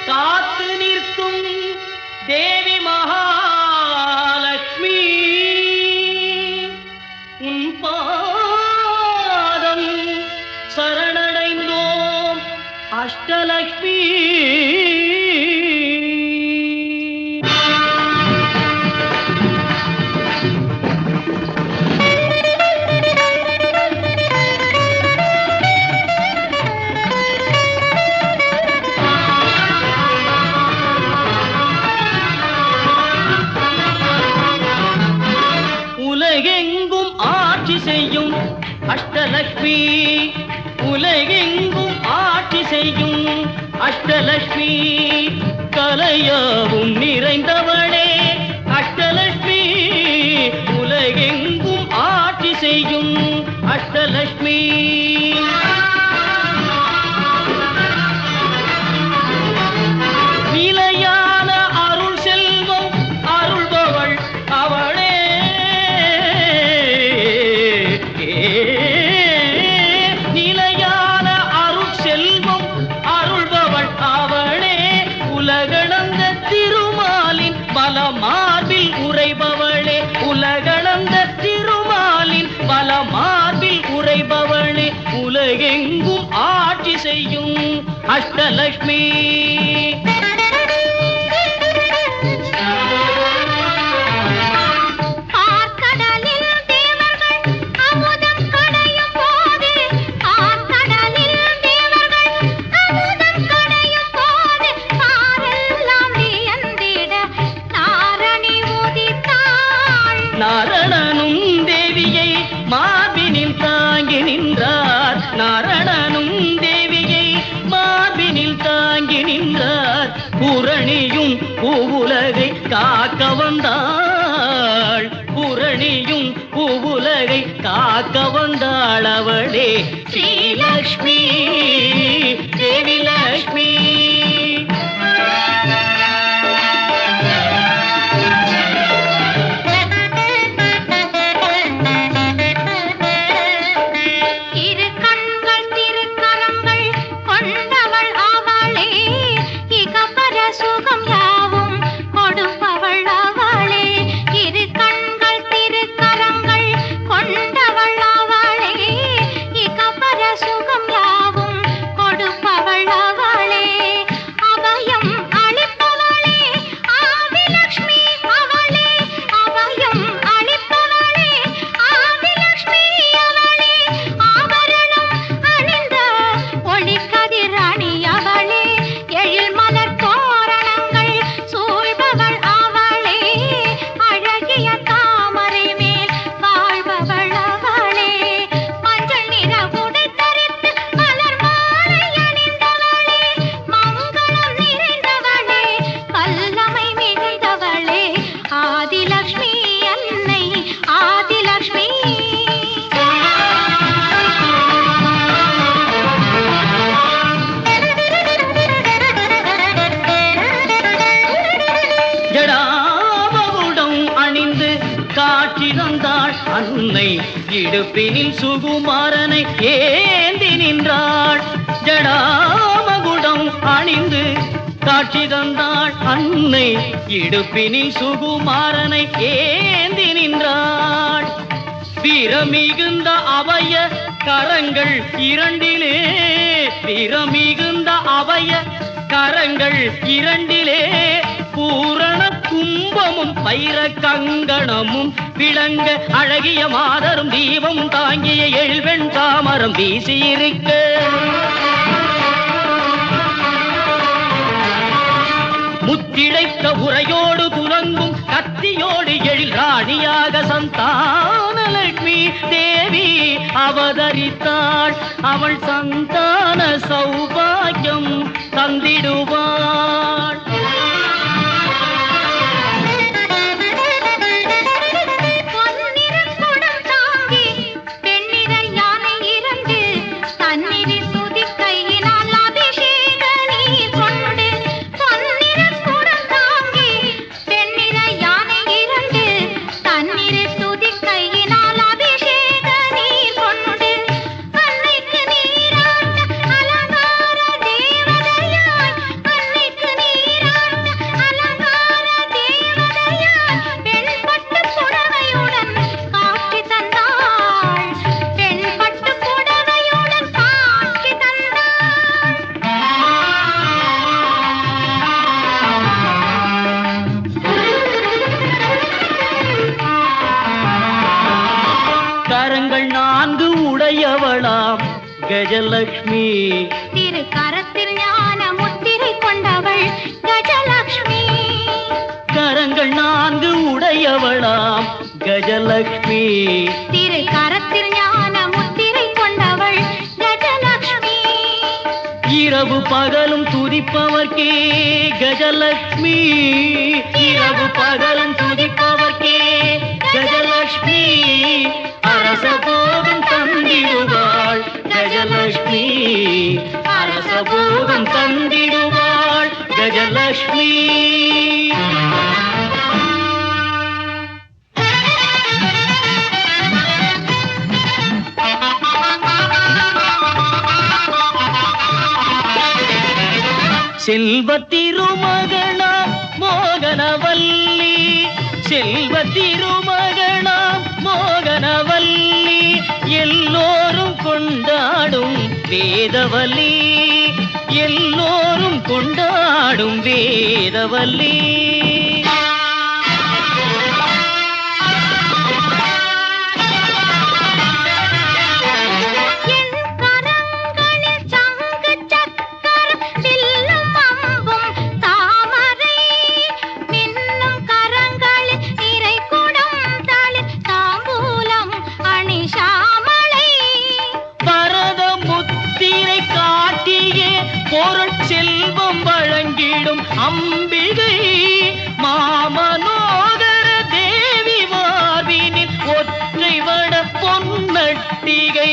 காத்து நிற்கும் தேவி மகாலட்சுமி உன் பாதம் சரணடைந்தோம் அஷ்டலக்ஷ்மி. உலகெங்கும் ஆட்சி செய்யும் அஷ்டலக்ஷ்மி, உலகெங்கும் ஆட்சி செய்யும் அஷ்டலக்ஷ்மி, கலையாவும் நிறைந்தவளே அஷ்டலக்ஷ்மி, உலகெங்கும் ஆட்சி செய்யும் அஷ்டலக்ஷ்மி. நிலையான அருள் செல்வம் அருள்பவள் அவளே, நிலையான அருள் செல்வம் அருள்பவள் அவளே, உலகளந்த திருமாலின் பலமார்பில் உறைபவளே, உலகளந்த திருமாலின் பலமார்பில் உறைபவளே, உலகெங்கும் ஆட்சி செய்யும் அஷ்டலக்ஷ்மி. நாரணனும் தேவியை மார்பினில் தாங்கி நின்றார், நாரணனும் தேவியை மார்பினில் தாங்கி நின்றார், பூரணியும் பூவுலகை காக்க வந்தாள், பூரணியும் பூவுலகை காக்க வந்தாள் அவளே ஸ்ரீலக்ஷ்மி தேவி லக்ஷ்மி. காட்சி தந்தாள் அன்னை, இடுப்பினில் சுகுமாரனை ஏந்தி நின்றாள், ஜடாமகுடம் அணிந்து காட்சி தந்தாள் அன்னை, இடுப்பினில் சுகுமாரனை ஏந்தி நின்றாள். வீரமிகுந்த அபய கரங்கள் இரண்டிலே, வீரமிகுந்த அபய கரங்கள் இரண்டிலே, பூரண கும்பமும் பைர கங்கணமும் விளங்க, அழகிய மாதரும் தீபம் தாங்கிய எழில்வெண் தாமரம் வீசியிருக்க, முத்திழைத்த உரையோடு துலங்கும் கத்தியோடு எழில் ராணியாக சந்தானலக்ஷ்மி தேவி அவதரித்தாள், அவள் சந்தான சௌபாகியம் தந்திடுவாள். அன்னைக்கு நீராட்ட அலங்கார தேவதையாய், அன்னை கஜலக்ஷ்மி. திரு கரத்தில் ஞான முத்திரை கொண்டவள் கஜலக்ஷ்மி. கரங்கள் 4 உடையவளாம் கஜலக்ஷ்மி. திரு கரத்தில் ஞான முத்திரை கொண்டவள் கஜலக்ஷ்மி. இரவு பகலும் துதிப்பவர்க்கே கஜலக்ஷ்மி. இரவு பகலும் துதிப்பவர்க்கே கஜலக்ஷ்மி. அரச போகம் தந்திடுவாள் கஜலக்ஷ்மி. அரச போகம் தந்திடுவாள் கஜலக்ஷ்மி. செல்வ திருமகனாம் மோகனவல்லி. செல்வ திருமகனாம் மோகனவல்லி. எல்லோரும் கொண்டாடும் வேதவல்லி. எல்லோரும் கொண்டாடும் வேதவல்லி. செல்வம் வழங்கிடும் அம்பிகை மாமனோதர தேவி மார்பினில் ஒற்றை வட பொன்னட்டிகை.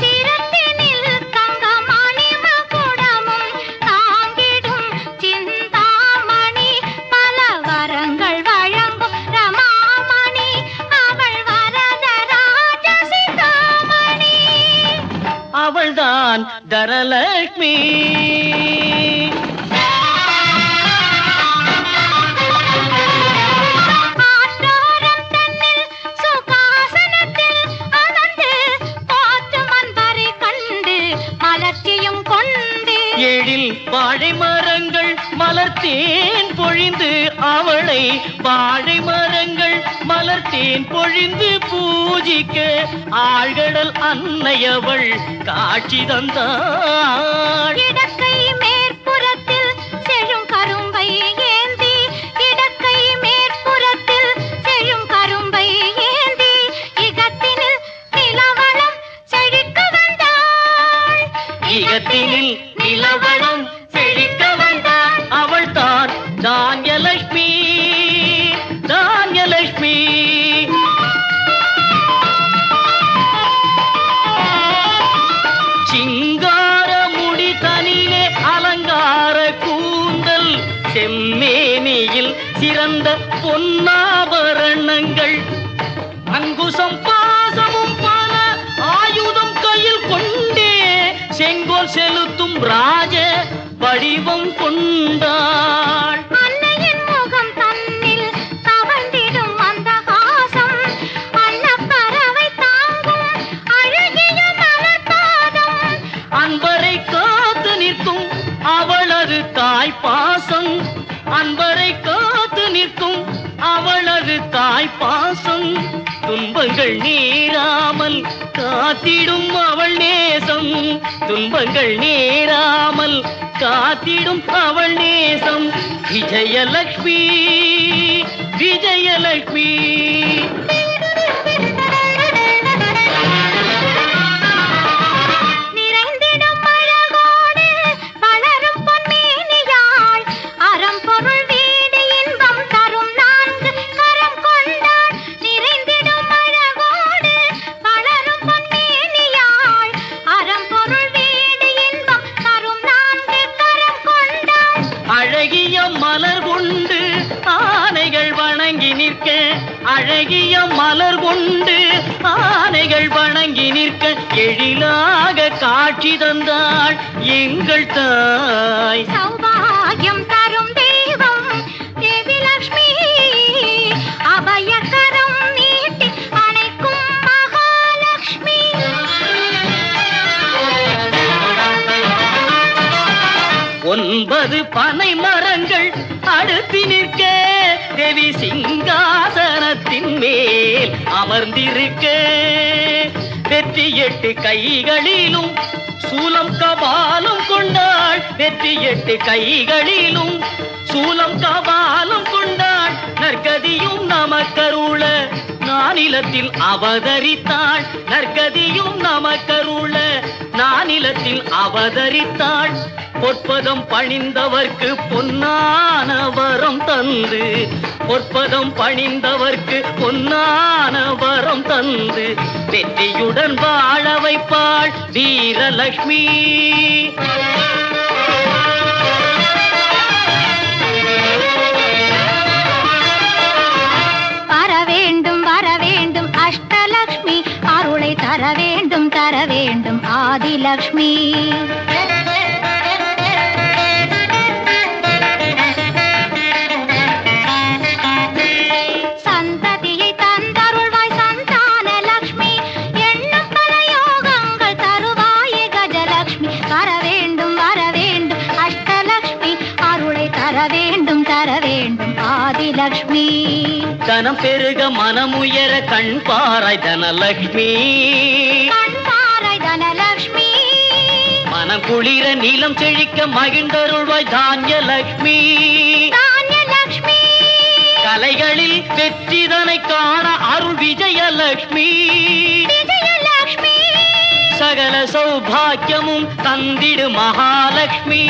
சிரத்தினில் தங்கமணி மகுடமும் தாங்கிடும் சிந்தாமணி. பல வரங்கள் வழங்கும் ரமாமணி. அவள் வரதராஜ சிந்தாமணி. அவள்தான் தரலக்ஷ்மி. எழில் வாழை மரங்கள் மலர்த்தேன் பொழிந்து அவளை வாழை மரங்கள் மலர்த்தேன் பொழிந்து பூஜிக்க ஆழ்கடல் அன்னையவள் காட்சி தந்தாள். இடக்கை மேற்புறத்தில் செழும் கரும்பை ஏந்தி. இடக்கை மேற்புறத்தில் செழும் கரும்பை ஏந்தி. இகத்தினில் நிலவளம் செழிக்க வந்தாள். இகத்தினில் நிலவளம் செழிக்க வந்தாள். அவள் தான் தான்யலக்ஷ்மி. தான்யலக்ஷ்மி. சிங்கார முடி தனிலே அலங்கார கூந்தல். செம்மேனியில் சிறந்த பொன்னாபரணங்கள். அங்குசம் பாசமும் பல ஆயுதம் கையில் கொண்டே செங்கோல் செலுத்தும் ராஜ வடிவம் கொண்டாள். அன்னையின் முகம் தன்னில் தவழ்ந்திடும் மந்தகாசம். அன்னப்பறவை தாங்கும் அழகிய மலர்பாதம். அன்பரை காத்து நிற்கும் அவளது தாய்ப்பாசம். அன்பரை காத்து நிற்கும் அவளது தாய்ப்பாசம். துன்பங்கள் நேராமல் காத்திடும் அவள் நேசம். துன்பங்கள் நேராமல் காத்திடும் அவள் நேசம். விஜயலக்ஷ்மி. விஜயலக்ஷ்மி. நிறைந்திடும் அழகோடு வளரும் பொன்மேனியாள். அறம்பொருள் வீடு இன்பம் தரும் 4 கரம் கொண்டாள். நிறைந்திடும் அழகோடு வளரும் பொன்மேனியாள். அறம்பொருள் வீடு இன்பம் தரும் 4 கரம் கொண்டாள். அழகிய மலர் கொண்டு ஆனைகள் வணங்கி நிற்க. அழகிய மலர் கொண்டு ஆனைகள் வணங்கி நிற்க எழிலாக காட்சி தந்தாள் எங்கள் தாய். சௌபாகியம் தரும் தெய்வம் தேவி லக்ஷ்மி. அபயகரம் நீட்டி அணைக்கும் மகாலட்சுமி. 9 பனை மரங்கள் அடுத்து நிற்க தேவி சிங்காசனத்தின் மேல் அமர்ந்திருக்க. வெற்றி வெற்றி 8 கைகளிலும் சூலம் கபாலம் கொண்டாள். வெற்றி 8 கைகளிலும் சூலம் கபாலம் கொண்டாள். நற்கதியும் நமக்கருள நானிலத்தில் அவதரித்தாள். நற்கதியும் நமக்கருள நானிலத்தில் அவதரித்தாள். பொற்பதம் பணிந்தவர்க்கு பொன்னான வரம் தந்து, பொற்பதம் பணிந்தவர்க்கு பொன்னான வரம் தந்து வெற்றியுடன் வாழ வைப்பாள் வீரலட்சுமி. வரவேண்டும் அஷ்டலக்ஷ்மி, அருளை தர வேண்டும் ஆதிலக்ஷ்மி. சந்ததியை தந்தருள்வாய் சந்தான லக்ஷ்மி, எண்ணும் பல யோகங்கள் தருவாயே கஜலக்ஷ்மி. வரவேண்டும் அஷ்டலக்ஷ்மி, அருளை தர வேண்டும் ஆதிலக்ஷ்மி. தனம் பெருக மனமுயர கண் பாராய் தனலக்ஷ்மி. மனம் குளிர நீலம் செழிக்க மகிழ்ந்தருள்வாய் தானியலக்ஷ்மி. கலைகளில் வெற்றிதனை காண அருள் விஜயலக்ஷ்மி. சகல சௌபாக்கியமும் தந்திடு மகாலட்சுமி.